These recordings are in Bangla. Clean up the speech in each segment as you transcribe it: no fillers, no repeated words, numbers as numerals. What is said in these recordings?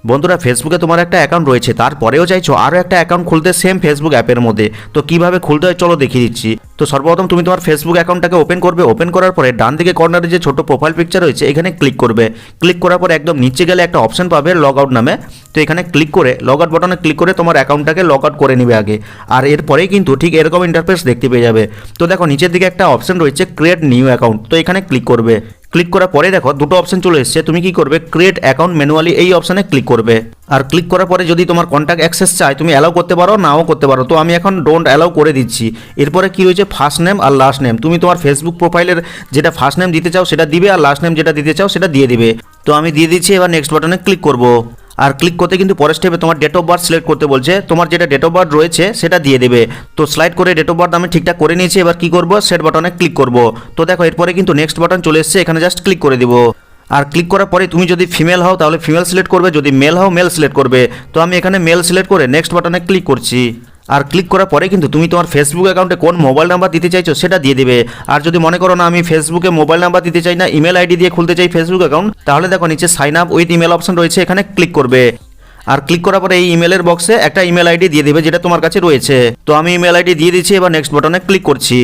বন্ধুরা, ফেসবুকে তোমার একটা অ্যাকাউন্ট রয়েছে, তারপরেও চাইছো আরও একটা অ্যাকাউন্ট খুলতে সেম ফেসবুক অ্যাপের মধ্যে। তো কিভাবে খুলতে হয় চলো দেখিয়ে দিচ্ছি। তো সর্বপ্রথম তুমি তোমার ফেসবুক অ্যাকাউন্টটাকে ওপেন করবে। ওপেন করার পরে ডান দিকে কর্নারে যে ছোট প্রোফাইল পিকচার রয়েছে এখানে ক্লিক করবে। ক্লিক করার পরে একদম নিচে গেলে একটা অপশন পাবে লগ আউট নামে। তো এখানে ক্লিক করে লগ আউট বাটনে ক্লিক করে তোমার অ্যাকাউন্টটাকে লগ আউট করে নেবে আগে। আর এরপরেই কিন্তু ঠিক এরকম ইন্টারফেস দেখতে পেয়ে যাবে। তো দেখো নিচের দিকে একটা অপশন রয়েছে ক্রিয়েট নিউ অ্যাকাউন্ট, তো এখানে ক্লিক করবে। ক্লিক করার পরে দেখো দুটো অপশন চলে এসেছে। তুমি কি করবে, ক্রিয়েট অ্যাকাউন্ট ম্যানুয়ালি এই অপশনে ক্লিক করবে। আর ক্লিক করার পরে যদি তোমার কন্ট্যাক্ট অ্যাক্সেস চাই তুমি অ্যালাউ করতে পারো, নাও করতে পারো। তো আমি এখন ডোন্ট অ্যালাউ করে দিচ্ছি। এরপরে কি রয়েছে, ফার্স্ট নেম আর লাস্ট নেম। তুমি তোমার ফেসবুক প্রোফাইলের যেটা ফার্স্ট নেম দিতে চাও সেটা দিবে, আর লাস্ট নেম যেটা দিতে চাও সেটা দিয়ে দিবে। তো আমি দিয়ে দিচ্ছি, এবার নেক্সট বাটনে ক্লিক করব। আর ক্লিক করতে কিন্তু পরের স্টেপে তোমার ডেট অফ বার্থ সিলেক্ট করতে বলছে। তোমার যেটা ডেট অফ বার্থ রয়েছে সেটা দিয়ে দেবে। তো স্লাইড করে ডেট অফ বার্থ আমি ঠিকঠাক করে নিয়েছি। এবার কি করব, সেট বাটনে ক্লিক করব। তো দেখো এরপরে কিন্তু নেক্সট বাটন চলে এসেছে, এখানে জাস্ট ক্লিক করে দিব। আর ক্লিক করার পরে তুমি যদি ফিমেল হও তাহলে ফিমেল সিলেক্ট করবে, যদি মেল হও মেল সিলেক্ট করবে। তো আমি এখানে মেল সিলেক্ট করে নেক্সট বাটনে ক্লিক করছি। আর ক্লিক করার পরে কিন্তু তুমি তোমার ফেসবুক অ্যাকাউন্টে কোন মোবাইল নাম্বার দিতে চাইছো সেটা দিয়ে দিবে। আর যদি মনে করো না আমি ফেসবুকে মোবাইল নাম্বার দিতে চাই না, ইমেল আইডি দিয়ে খুলতে চাই ফেসবুক অ্যাকাউন্ট, তাহলে দেখো নিচে sign up with email option রয়েছে, এখানে ক্লিক করবে। আর ক্লিক করার পরে এই ইমেলের বক্সে একটা ইমেল আইডি দিয়ে দেবে যেটা তোমার কাছে রয়েছে। তো আমি ইমেল আইডি দিয়ে দিচ্ছি, এবার নেক্সট বাটনে ক্লিক করছি।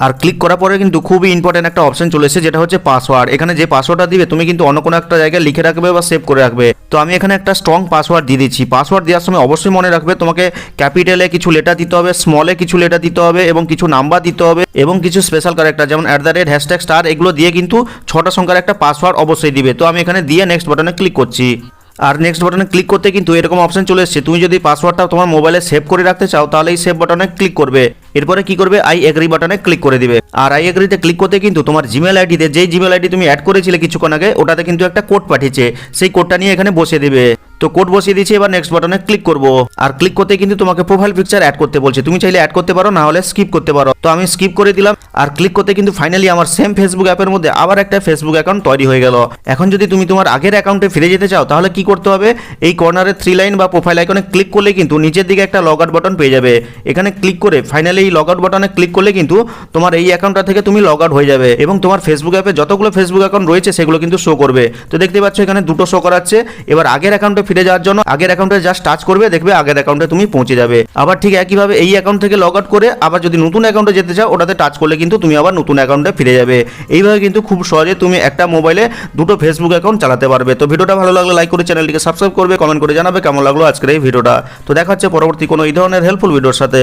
আর ক্লিক করার পরে কিন্তু খুবই ইম্পর্টেন্ট একটা অপশন চলে এসেছে যেটা হচ্ছে পাসওয়ার্ড। এখানে যে পাসওয়ার্ডটা দিবে তুমি কিন্তু অন্য কোনো একটা জায়গায় লিখে রাখবে বা সেভ করে রাখবে। তো আমি এখানে একটা স্ট্রং পাসওয়ার্ড দিয়ে দিচ্ছি। পাসওয়ার্ড দেওয়ার সময় অবশ্যই মনে রাখবে তোমাকে ক্যাপিটালে কিছু লেটার দিতে হবে, স্মলে কিছু লেটার দিতে হবে এবং কিছু নাম্বার দিতে হবে এবং কিছু স্পেশাল ক্যারেক্টার যেমন @ হ্যাশট্যাগ স্টার এগুলো দিয়ে কিন্তু 6টা সংখ্যার একটা পাসওয়ার্ড অবশ্যই দিবে। তো আমি এখানে দিয়ে নেক্সট বাটনে ক্লিক করছি। আর নেক্সট বাটনে ক্লিক করতে কিন্তু এরকম অপশন চলে এসেছে। তুমি যদি পাসওয়ার্ডটা তোমার মোবাইলে সেভ করে রাখতে চাও তাহলে এই সেভ বাটনে ক্লিক করবে। এরপরে কি করবে, আই এগ্রি বাটনে ক্লিক করে দিবে। আর আই এগ্রিতে ক্লিক করতে কিন্তু তোমার জিমেল আইডিতে যেই জিমেল আইডি তুমি অ্যাড করেছিলে কিছুক্ষণ আগে ওটাতে কিন্তু একটা কোড পাঠিয়েছে, সেই কোডটা নিয়ে এখানে বসিয়ে দিবে। তো কোড বসিয়ে দিয়েছি, এবার নেক্সট বাটনে ক্লিক করব। আর ক্লিক করতে কিন্তু তোমাকে প্রোফাইল পিকচার অ্যাড করতে বলছে। তুমি চাইলে অ্যাড করতে পারো, না হলে স্কিপ করতে পারো। তো আমি স্কিপ করে দিলাম। আর ক্লিক করতে কিন্তু ফাইনালি আমার সেম ফেসবুক অ্যাপের মধ্যে আবার একটা ফেসবুক অ্যাকাউন্ট তৈরি হয়ে গেল। এখন যদি তুমি তোমার আগের অ্যাকাউন্টে ফিরে যেতে চাও তাহলে কি করতে হবে, এই কর্নারে 3 লাইন বা প্রোফাইল আইকনে ক্লিক করলে কিন্তু নিচের দিকে একটা লগ আউট বাটন পেয়ে যাবে। এখানে ক্লিক করে ফাইনালি এই লগ আউট বাটনে ক্লিক করলে কিন্তু তোমার এই অ্যাকাউন্টটা থেকে তুমি লগ আউট হয়ে যাবে এবং তোমার ফেসবুক অ্যাপে যতগুলো ফেসবুক অ্যাকাউন্ট রয়েছে সেগুলো কিন্তু শো করবে। তো দেখতে পাচ্ছ এখানে দুটো শো করাচ্ছে। এবার আগের অ্যাকাউন্টে ফিরে যাওয়ার জন্য আগের অ্যাকাউন্টে জাস্ট টাচ করবে, দেখবে আগের অ্যাকাউন্টে তুমি পৌঁছে যাবে। আবার ঠিক একইভাবে এই অ্যাকাউন্ট থেকে লগ আউট করে আবার যদি নতুন অ্যাকাউন্টে যেতে চাও ওটাতে টাচ করলে কিন্তু তুমি আবার নতুন অ্যাকাউন্টে ফিরে যাবে। এইভাবে কিন্তু খুব সহজে তুমি একটা মোবাইলে দুটো ফেসবুক অ্যাকাউন্ট চালাতে পারবে। তো ভিডিওটা ভালো লাগলে লাইক করে চ্যানেলটিকে সাবস্ক্রাইব করবে, কমেন্ট করে জানাবে কেমন লাগলো আজকের এই ভিডিওটা। তো দেখা হচ্ছে পরবর্তী কোনো এই ধরনের হেল্পফুল ভিডিওর সাথে।